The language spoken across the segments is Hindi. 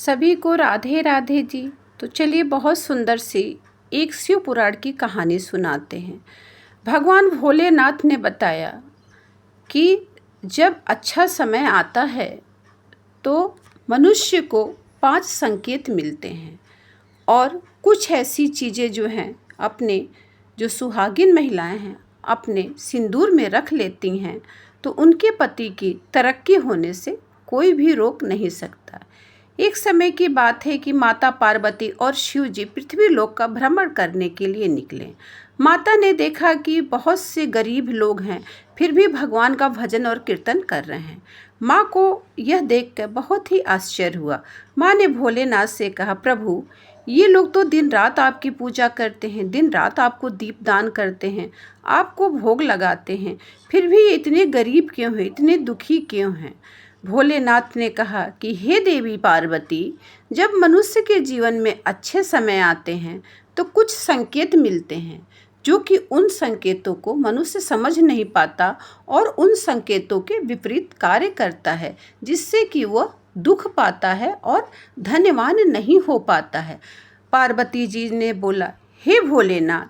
सभी को राधे राधे जी। तो चलिए बहुत सुंदर सी एक शिव पुराण की कहानी सुनाते हैं। भगवान भोलेनाथ ने बताया कि जब अच्छा समय आता है तो मनुष्य को 5 संकेत मिलते हैं और कुछ ऐसी चीज़ें जो हैं अपने जो सुहागिन महिलाएं हैं अपने सिंदूर में रख लेती हैं तो उनके पति की तरक्की होने से कोई भी रोक नहीं सकता। एक समय की बात है कि माता पार्वती और शिव जी पृथ्वी लोक का भ्रमण करने के लिए निकले। माता ने देखा कि बहुत से गरीब लोग हैं फिर भी भगवान का भजन और कीर्तन कर रहे हैं। माँ को यह देखकर बहुत ही आश्चर्य हुआ। माँ ने भोलेनाथ से कहा, प्रभु ये लोग तो दिन रात आपकी पूजा करते हैं, दिन रात आपको दीपदान करते हैं, आपको भोग लगाते हैं, फिर भी ये इतने गरीब क्यों हैं, इतने दुखी क्यों हैं। भोलेनाथ ने कहा कि हे देवी पार्वती, जब मनुष्य के जीवन में अच्छे समय आते हैं तो कुछ संकेत मिलते हैं जो कि उन संकेतों को मनुष्य समझ नहीं पाता और उन संकेतों के विपरीत कार्य करता है जिससे कि वह दुख पाता है और धन्यवान नहीं हो पाता है। पार्वती जी ने बोला, हे भोलेनाथ,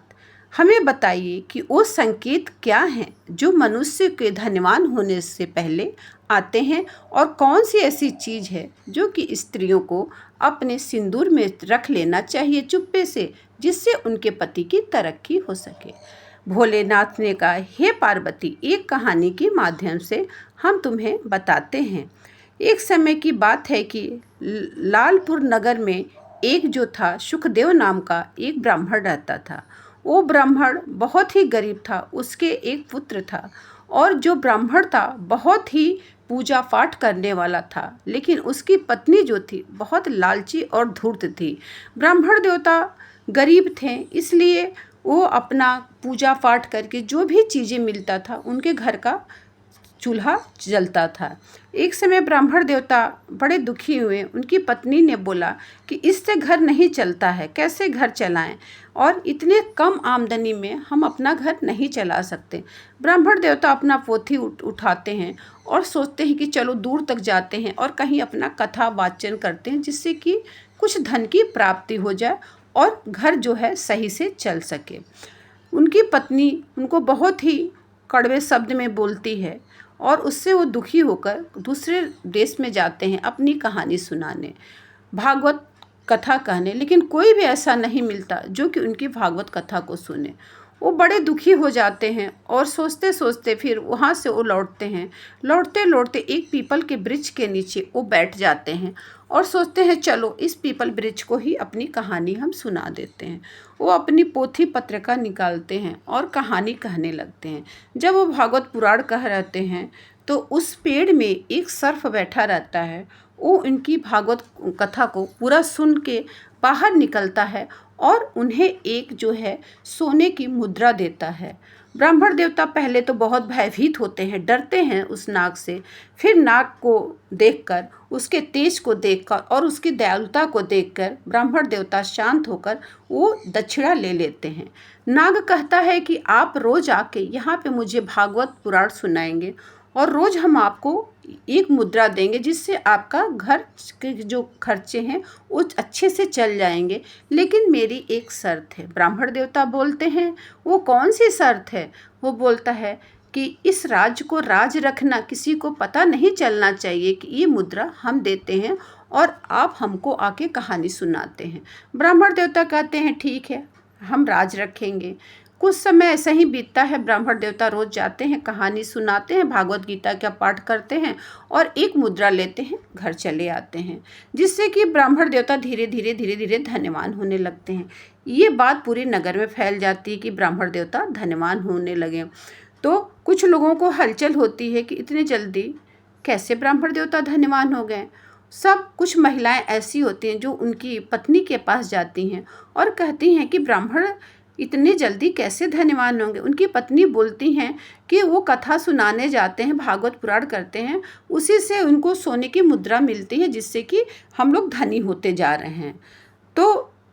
हमें बताइए कि वो संकेत क्या हैं जो मनुष्य के धनवान होने से पहले आते हैं और कौन सी ऐसी चीज़ है जो कि स्त्रियों को अपने सिंदूर में रख लेना चाहिए चुप्पे से, जिससे उनके पति की तरक्की हो सके। भोलेनाथ ने कहा, हे पार्वती, एक कहानी के माध्यम से हम तुम्हें बताते हैं। एक समय की बात है कि लालपुर नगर में एक जो था सुखदेव नाम का एक ब्राह्मण रहता था। वो ब्राह्मण बहुत ही गरीब था। उसके एक पुत्र था और जो ब्राह्मण था बहुत ही पूजा पाठ करने वाला था, लेकिन उसकी पत्नी जो थी बहुत लालची और धूर्त थी। ब्राह्मण देवता गरीब थे, इसलिए वो अपना पूजा पाठ करके जो भी चीज़ें मिलता था उनके घर का चूल्हा जलता था। एक समय ब्राह्मण देवता बड़े दुखी हुए। उनकी पत्नी ने बोला कि इससे घर नहीं चलता है, कैसे घर चलाएं, और इतने कम आमदनी में हम अपना घर नहीं चला सकते। ब्राह्मण देवता अपना पोथी उठाते हैं और सोचते हैं कि चलो दूर तक जाते हैं और कहीं अपना कथा वाचन करते हैं जिससे कि कुछ धन की प्राप्ति हो जाए और घर जो है सही से चल सके। उनकी पत्नी उनको बहुत ही कड़वे शब्द में बोलती है और उससे वो दुखी होकर दूसरे देश में जाते हैं अपनी कहानी सुनाने, भागवत कथा कहने, लेकिन कोई भी ऐसा नहीं मिलता जो कि उनकी भागवत कथा को सुने। वो बड़े दुखी हो जाते हैं और सोचते सोचते फिर वहाँ से वो लौटते हैं। लौटते लौटते एक पीपल के वृक्ष के नीचे वो बैठ जाते हैं और सोचते हैं चलो इस पीपल वृक्ष को ही अपनी कहानी हम सुना देते हैं। वो अपनी पोथी पत्रिका निकालते हैं और कहानी कहने लगते हैं। जब वो भागवत पुराण कह रहते हैं तो उस पेड़ में एक सर्प बैठा रहता है। वो इनकी भागवत कथा को पूरा सुन के बाहर निकलता है और उन्हें एक जो है सोने की मुद्रा देता है। ब्राह्मण देवता पहले तो बहुत भयभीत होते हैं, डरते हैं उस नाग से। फिर नाग को देखकर, उसके तेज को देखकर और उसकी दयालुता को देखकर ब्राह्मण देवता शांत होकर वो दक्षिणा ले लेते हैं। नाग कहता है कि आप रोज आके यहाँ पे मुझे भागवत पुराण सुनाएंगे और रोज हम आपको एक मुद्रा देंगे जिससे आपका घर के जो खर्चे हैं वो अच्छे से चल जाएंगे, लेकिन मेरी एक शर्त है। ब्राह्मण देवता बोलते हैं, वो कौन सी शर्त है? वो बोलता है कि इस राज्य को राज रखना, किसी को पता नहीं चलना चाहिए कि ये मुद्रा हम देते हैं और आप हमको आके कहानी सुनाते हैं। ब्राह्मण देवता कहते हैं ठीक है, हम राज रखेंगे। कुछ समय ऐसा ही बीतता है। ब्राह्मण देवता रोज जाते हैं, कहानी सुनाते हैं, भागवत गीता का पाठ करते हैं और एक मुद्रा लेते हैं, घर चले आते हैं, जिससे कि ब्राह्मण देवता धीरे धीरे धन्यवान होने लगते हैं। ये बात पूरे नगर में फैल जाती है कि ब्राह्मण देवता धन्यवान होने लगे। तो कुछ लोगों को हलचल होती है कि इतने जल्दी कैसे ब्राह्मण देवता धन्यवान हो गए। सब कुछ महिलाएं ऐसी होती हैं जो उनकी पत्नी के पास जाती हैं और कहती हैं कि ब्राह्मण इतने जल्दी कैसे धन्यवान होंगे। उनकी पत्नी बोलती हैं कि वो कथा सुनाने जाते हैं, भागवत पुराण करते हैं, उसी से उनको सोने की मुद्रा मिलती है जिससे कि हम लोग धनी होते जा रहे हैं। तो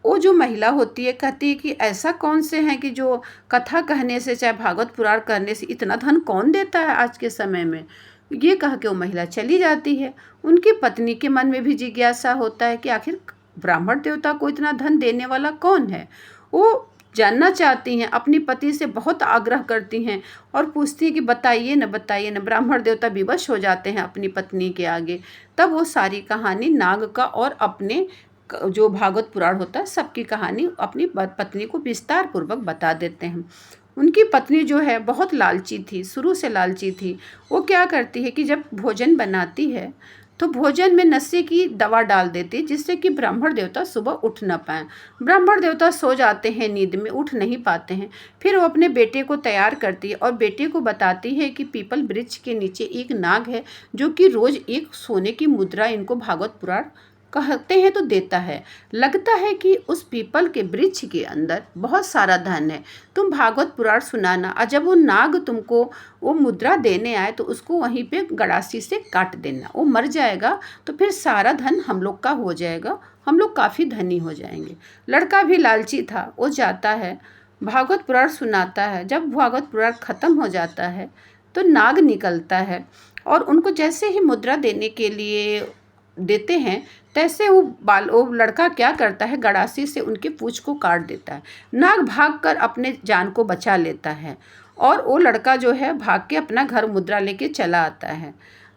वो जो महिला होती है कहती है कि ऐसा कौन से हैं कि जो कथा कहने से चाहे भागवत पुराण करने से इतना धन कौन देता है आज के समय में। ये कह के वो महिला चली जाती है। उनकी पत्नी के मन में भी जिज्ञासा होता है कि आखिर ब्राह्मण देवता को इतना धन देने वाला कौन है। वो जानना चाहती हैं, अपनी पति से बहुत आग्रह करती हैं और पूछती हैं कि बताइए न, बताइए न। ब्राह्मण देवता विवश हो जाते हैं अपनी पत्नी के आगे। तब वो सारी कहानी नाग का और अपने जो भागवत पुराण होता है सबकी कहानी अपनी पत्नी को विस्तार पूर्वक बता देते हैं। उनकी पत्नी जो है बहुत लालची थी, शुरू से लालची थी। वो क्या करती है कि जब भोजन बनाती है तो भोजन में नशे की दवा डाल देती है, जिससे कि ब्राह्मण देवता सुबह उठ न पाएँ। ब्राह्मण देवता सो जाते हैं, नींद में उठ नहीं पाते हैं। फिर वो अपने बेटे को तैयार करती है और बेटे को बताती है कि पीपल वृक्ष के नीचे एक नाग है जो कि रोज़ एक सोने की मुद्रा इनको भागवत पुराण कहते हैं तो देता है। लगता है कि उस पीपल के वृक्ष के अंदर बहुत सारा धन है, तुम भागवत पुराण सुनाना, और जब वो नाग तुमको वो मुद्रा देने आए तो उसको वहीं पे गड़ासी से काट देना। वो मर जाएगा तो फिर सारा धन हम लोग का हो जाएगा, हम लोग काफ़ी धनी हो जाएंगे। लड़का भी लालची था, वो जाता है भागवत पुराण सुनाता है। जब भागवत पुराण ख़त्म हो जाता है तो नाग निकलता है और उनको जैसे ही मुद्रा देने के लिए देते हैं तैसे वो लड़का क्या करता है, गड़ासी से उनके पूंछ को काट देता है। नाग भागकर अपने जान को बचा लेता है और वो लड़का जो है भाग के अपना घर मुद्रा लेके चला आता है।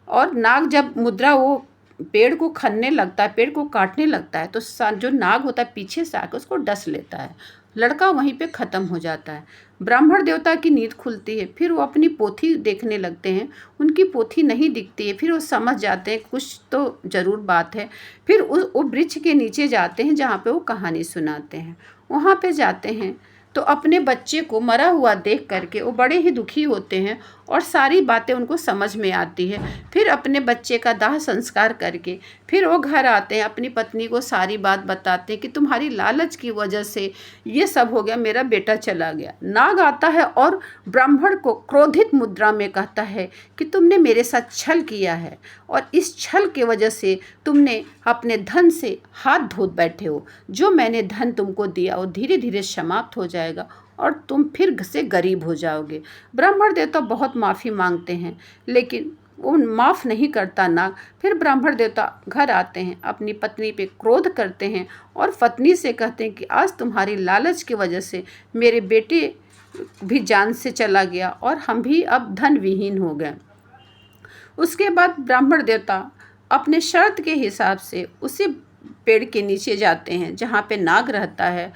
और नाग जब मुद्रा वो पेड़ को खनने लगता है, पेड़ को काटने लगता है, तो जो नाग होता है पीछे से आकर उसको डस लेता है। लड़का वहीं पे ख़त्म हो जाता है। ब्राह्मण देवता की नींद खुलती है। फिर वो अपनी पोथी देखने लगते हैं, उनकी पोथी नहीं दिखती है। फिर वो समझ जाते हैं कुछ तो ज़रूर बात है। फिर वो वृक्ष के नीचे जाते हैं जहाँ पे वो कहानी सुनाते हैं। वहाँ पे जाते हैं तो अपने बच्चे को मरा हुआ देख करके वो बड़े ही दुखी होते हैं और सारी बातें उनको समझ में आती है। फिर अपने बच्चे का दाह संस्कार करके फिर वो घर आते हैं, अपनी पत्नी को सारी बात बताते हैं कि तुम्हारी लालच की वजह से ये सब हो गया, मेरा बेटा चला गया। नाग आता है और ब्राह्मण को क्रोधित मुद्रा में कहता है कि तुमने मेरे साथ छल किया है और इस छल की वजह से तुमने अपने धन से हाथ धो बैठे हो। जो मैंने धन तुमको दिया वो धीरे धीरे समाप्त हो जाएगा और तुम फिर से गरीब हो जाओगे। ब्राह्मण देवता बहुत माफ़ी मांगते हैं लेकिन वो माफ़ नहीं करता नाग। फिर ब्राह्मण देवता घर आते हैं, अपनी पत्नी पे क्रोध करते हैं और पत्नी से कहते हैं कि आज तुम्हारी लालच की वजह से मेरे बेटे भी जान से चला गया और हम भी अब धन विहीन हो गए। उसके बाद ब्राह्मण देवता अपने शर्त के हिसाब से उसी पेड़ के नीचे जाते हैं जहाँ पे नाग रहता है।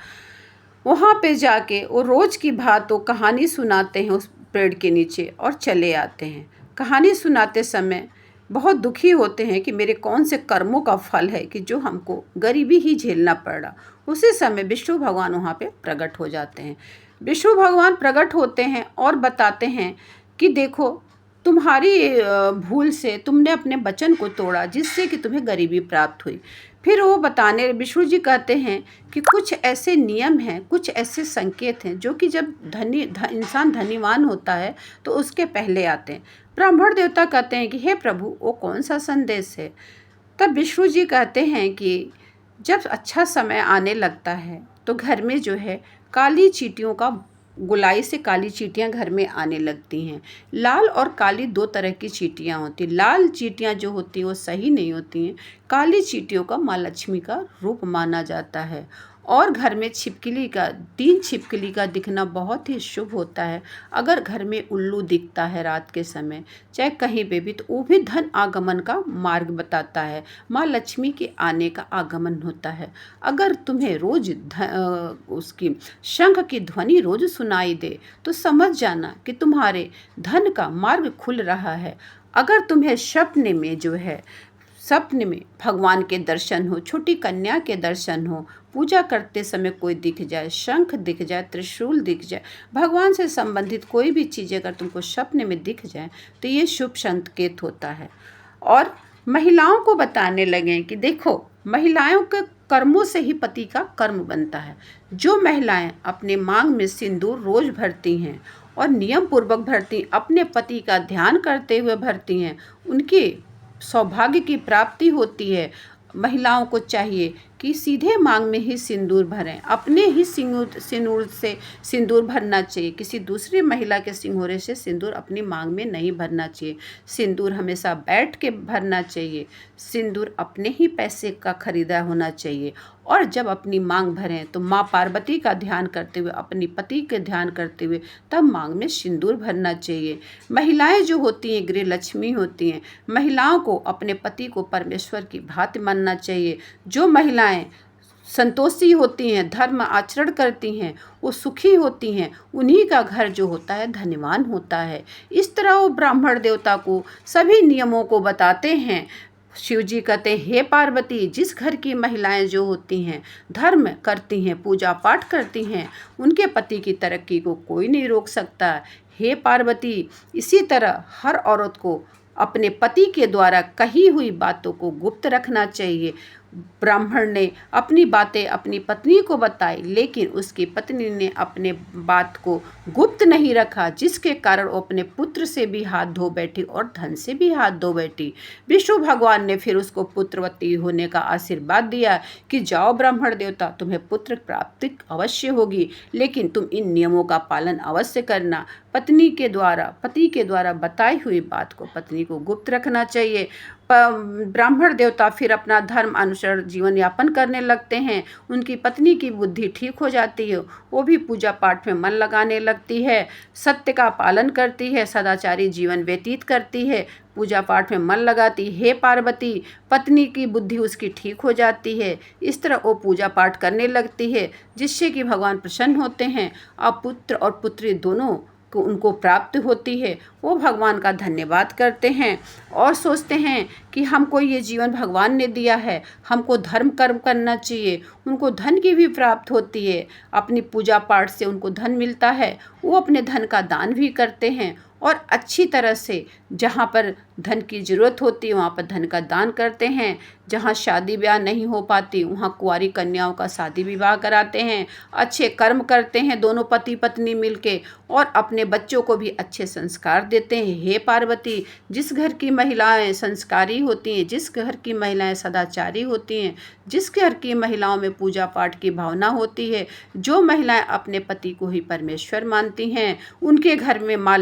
वहाँ पे जाके वो रोज़ की भांति कहानी सुनाते हैं उस पेड़ के नीचे और चले आते हैं। कहानी सुनाते समय बहुत दुखी होते हैं कि मेरे कौन से कर्मों का फल है कि जो हमको गरीबी ही झेलना पड़ रहा। उसी समय विष्णु भगवान वहाँ पे प्रकट हो जाते हैं। विष्णु भगवान प्रकट होते हैं और बताते हैं कि देखो तुम्हारी भूल से तुमने अपने वचन को तोड़ा जिससे कि तुम्हें गरीबी प्राप्त हुई। फिर वो बताने विष्णु जी कहते हैं कि कुछ ऐसे नियम हैं, कुछ ऐसे संकेत हैं जो कि जब इंसान धनीवान होता है तो उसके पहले आते हैं। ब्राह्मण देवता कहते हैं कि हे प्रभु वो कौन सा संदेश है। तब विष्णु जी कहते हैं कि जब अच्छा समय आने लगता है तो घर में जो है काली चींटियों का गुलाई से काली चींटियां घर में आने लगती हैं। लाल और काली दो तरह की चींटियां होती। लाल चींटियां जो होती हैं वो सही नहीं होती हैं। काली चींटियों का माँ लक्ष्मी का रूप माना जाता है और घर में छिपकली का 3 छिपकली का दिखना बहुत ही शुभ होता है। अगर घर में उल्लू दिखता है रात के समय चाहे कहीं पे भी तो वो भी धन आगमन का मार्ग बताता है, माँ लक्ष्मी के आने का आगमन होता है। अगर तुम्हें रोज उसकी शंख की ध्वनि रोज सुनाई दे तो समझ जाना कि तुम्हारे धन का मार्ग खुल रहा है। अगर तुम्हें सपने में भगवान के दर्शन हो, छोटी कन्या के दर्शन हो, पूजा करते समय कोई दिख जाए, शंख दिख जाए, त्रिशूल दिख जाए, भगवान से संबंधित कोई भी चीज़ अगर तुमको सपने में दिख जाए तो ये शुभ संकेत होता है। और महिलाओं को बताने लगे कि देखो महिलाओं के कर्मों से ही पति का कर्म बनता है। जो महिलाएं अपने मांग में सिंदूर रोज भरती हैं और नियम पूर्वक भरती, अपने पति का ध्यान करते हुए भरती हैं, उनकी सौभाग्य की प्राप्ति होती है। महिलाओं को चाहिए कि सीधे मांग में ही सिंदूर भरें, अपने ही सिंदूर से सिंदूर भरना चाहिए। किसी दूसरी महिला के सिंदूर से सिंदूर अपनी मांग में नहीं भरना चाहिए। सिंदूर हमेशा बैठ के भरना चाहिए। सिंदूर अपने ही पैसे का खरीदा होना चाहिए। और जब अपनी मांग भरें तो माँ पार्वती का ध्यान करते हुए, अपनी पति के ध्यान करते हुए तब मांग में सिंदूर भरना चाहिए। महिलाएं जो होती हैं गृह लक्ष्मी होती हैं। महिलाओं को अपने पति को परमेश्वर की भांति मानना चाहिए। जो महिलाएं संतोषी होती हैं, धर्म आचरण करती हैं, वो सुखी होती हैं, उन्हीं का घर जो होता है धनवान होता है। इस तरह वो ब्राह्मण देवता को सभी नियमों को बताते हैं। शिव जी कहते हैं, हे पार्वती, जिस घर की महिलाएं जो होती हैं धर्म करती हैं, पूजा पाठ करती हैं, उनके पति की तरक्की को कोई नहीं रोक सकता। हे पार्वती, इसी तरह हर औरत को अपने पति के द्वारा कही हुई बातों को गुप्त रखना चाहिए। ब्राह्मण ने अपनी बातें अपनी पत्नी को बताई, लेकिन उसकी पत्नी ने अपने बात को गुप्त नहीं रखा, जिसके कारण वो अपने पुत्र से भी हाथ धो बैठी और धन से भी हाथ धो बैठी। विष्णु भगवान ने फिर उसको पुत्रवती होने का आशीर्वाद दिया कि जाओ ब्राह्मण देवता, तुम्हें पुत्र प्राप्ति अवश्य होगी, लेकिन तुम इन नियमों का पालन अवश्य करना। पति के द्वारा बताई हुई बात को पत्नी को गुप्त रखना चाहिए। ब्राह्मण देवता फिर अपना धर्म अनुसार जीवन यापन करने लगते हैं। उनकी पत्नी की बुद्धि ठीक हो जाती है, वो भी पूजा पाठ में मन लगाने लगती है, सत्य का पालन करती है, सदाचारी जीवन व्यतीत करती है, पूजा पाठ में मन लगाती। हे पार्वती, पत्नी की बुद्धि उसकी ठीक हो जाती है। इस तरह वो पूजा पाठ करने लगती है, जिससे कि भगवान प्रसन्न होते हैं। अब पुत्र और पुत्री दोनों को उनको प्राप्त होती है। वो भगवान का धन्यवाद करते हैं और सोचते हैं कि हमको ये जीवन भगवान ने दिया है, हमको धर्म कर्म करना चाहिए। उनको धन की भी प्राप्त होती है, अपनी पूजा पाठ से उनको धन मिलता है। वो अपने धन का दान भी करते हैं और अच्छी तरह से जहाँ पर धन की ज़रूरत होती है वहाँ पर धन का दान करते हैं। जहाँ शादी ब्याह नहीं हो पाती वहाँ कुंवारी कन्याओं का शादी विवाह कराते हैं। अच्छे कर्म करते हैं दोनों पति पत्नी मिलके और अपने बच्चों को भी अच्छे संस्कार देते हैं। हे पार्वती, जिस घर की महिलाएं संस्कारी होती हैं, जिस घर की महिलाएं सदाचारी होती हैं, जिस घर की महिलाओं में पूजा पाठ की भावना होती है, जो महिलाएं अपने पति को ही परमेश्वर मानती हैं, उनके घर में माँ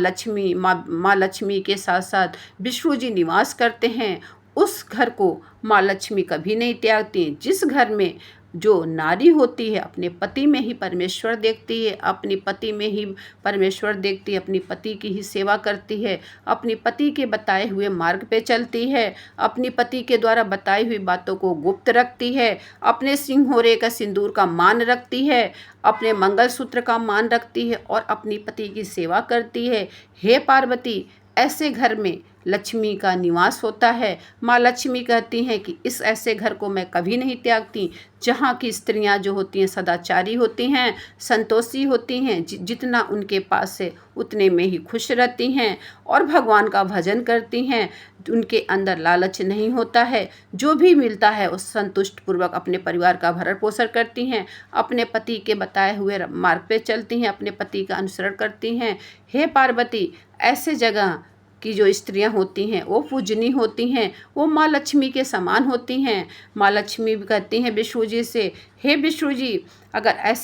लक्ष्मी के साथ साथ विष्णु जी निवास करते हैं। उस घर को माँ लक्ष्मी कभी नहीं त्यागती। जिस घर में जो नारी होती है अपने पति में ही परमेश्वर देखती है, अपने पति में ही परमेश्वर देखती है, अपनी पति की ही सेवा करती है, अपनी पति के बताए हुए मार्ग पे चलती है, अपनी पति के द्वारा बताई हुई बातों को गुप्त रखती है, अपने सिंहोरे का सिंदूर का मान रखती है, अपने मंगलसूत्र का मान रखती है और अपनी पति की सेवा करती है। हे पार्वती, ऐसे घर में लक्ष्मी का निवास होता है। माँ लक्ष्मी कहती हैं कि इस ऐसे घर को मैं कभी नहीं त्यागती, जहाँ की स्त्रियाँ जो होती हैं सदाचारी होती हैं, संतोषी होती हैं, जितना उनके पास है उतने में ही खुश रहती हैं और भगवान का भजन करती हैं। उनके अंदर लालच नहीं होता है, जो भी मिलता है उस संतुष्ट पूर्वक अपने परिवार का भरण पोषण करती हैं, अपने पति के बताए हुए मार्ग पे चलती हैं, अपने पति का अनुसरण करती हैं। हे पार्वती, ऐसे जगह की जो स्त्रियां होती हैं वो पूजनी होती हैं, वो माँ लक्ष्मी के समान होती हैं। माँ लक्ष्मी भी कहती हैं विष्णु जी से, हे विष्णु जी, अगर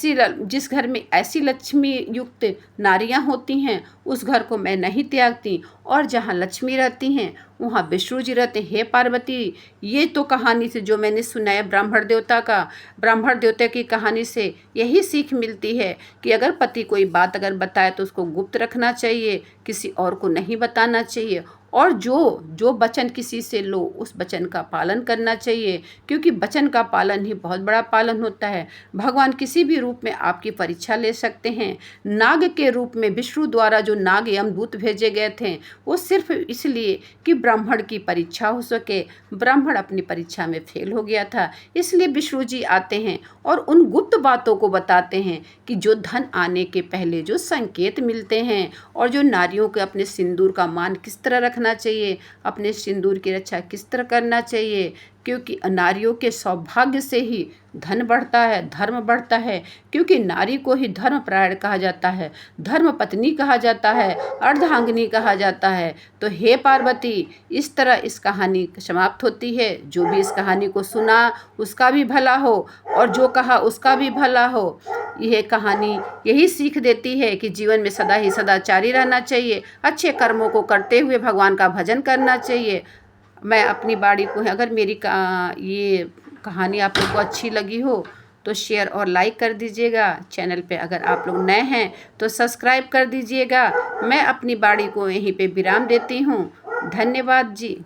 जिस घर में ऐसी लक्ष्मी युक्त नारियां होती हैं उस घर को मैं नहीं त्यागती, और जहाँ लक्ष्मी रहती हैं वहाँ विष्णु जी रहते हैं। हे पार्वती, ये तो कहानी से जो मैंने सुनाया ब्राह्मण देवता की कहानी से यही सीख मिलती है कि अगर पति कोई बात अगर बताए तो उसको गुप्त रखना चाहिए, किसी और को नहीं बताना चाहिए, और जो वचन किसी से लो उस वचन का पालन करना चाहिए, क्योंकि वचन का पालन ही बहुत बड़ा पालन होता है। भगवान किसी भी रूप में आपकी परीक्षा ले सकते हैं। नाग के रूप में विष्णु द्वारा जो नाग यमदूत भेजे गए थे वो सिर्फ इसलिए कि ब्राह्मण की परीक्षा हो सके। ब्राह्मण अपनी परीक्षा में फेल हो गया था, इसलिए विष्णु जी आते हैं और उन गुप्त बातों को बताते हैं कि जो धन आने के पहले जो संकेत मिलते हैं और जो नारियों के अपने सिंदूर का मान किस तरह रखना चाहिए, अपने सिंदूर की रक्षा किस तरह करना चाहिए, क्योंकि नारियों के सौभाग्य से ही धन बढ़ता है, धर्म बढ़ता है। क्योंकि नारी को ही धर्मपरायण कहा जाता है, धर्म पत्नी कहा जाता है, अर्धांगिनी कहा जाता है। तो हे पार्वती, इस तरह इस कहानी समाप्त होती है। जो भी इस कहानी को सुना उसका भी भला हो और जो कहा उसका भी भला हो। यह कहानी यही सीख देती है कि जीवन में सदा ही सदाचारी रहना चाहिए, अच्छे कर्मों को करते हुए भगवान का भजन करना चाहिए। मैं अपनी बाड़ी को, अगर मेरी ये कहानी आप लोग को अच्छी लगी हो तो शेयर और लाइक कर दीजिएगा। चैनल पे अगर आप लोग नए हैं तो सब्सक्राइब कर दीजिएगा। मैं अपनी बाड़ी को यहीं पे विराम देती हूँ। धन्यवाद जी।